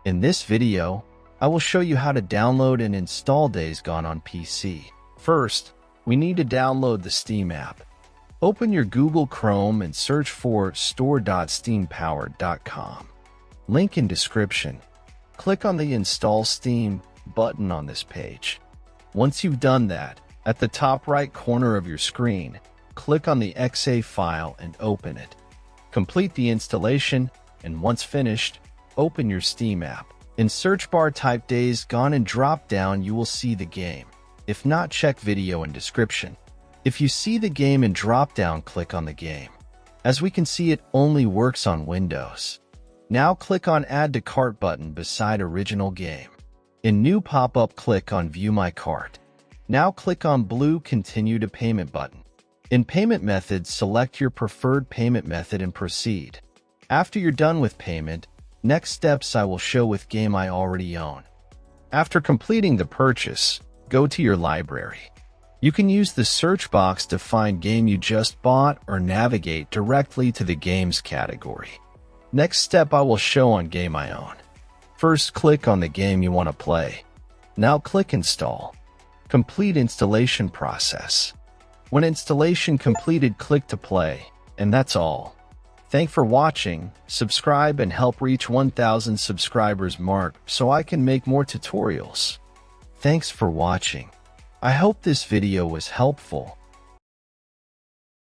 In this video, I will show you how to download and install Days Gone on PC. First, we need to download the Steam app. Open your Google Chrome and search for store.steampowered.com. Link in description. Click on the Install Steam button on this page. Once you've done that, at the top right corner of your screen, click on the .exe file and open it. Complete the installation, and once finished, open your Steam app. In search bar type Days Gone and drop down you will see the game. If not, check video in description. If you see the game in drop down, click on the game. As we can see, it only works on Windows. Now click on Add to Cart button beside original game. In new pop-up, click on View My Cart. Now click on blue Continue to Payment button. In payment methods, select your preferred payment method and proceed. After you're done with payment, next steps I will show with game I already own. After completing the purchase, go to your library. You can use the search box to find game you just bought or navigate directly to the games category. Next step I will show on game I own. First, click on the game you want to play. Now click Install. Complete installation process. When installation completed, click to play, and that's all. Thanks for watching. Subscribe and help reach 1,000 subscribers mark so I can make more tutorials. Thanks for watching. I hope this video was helpful.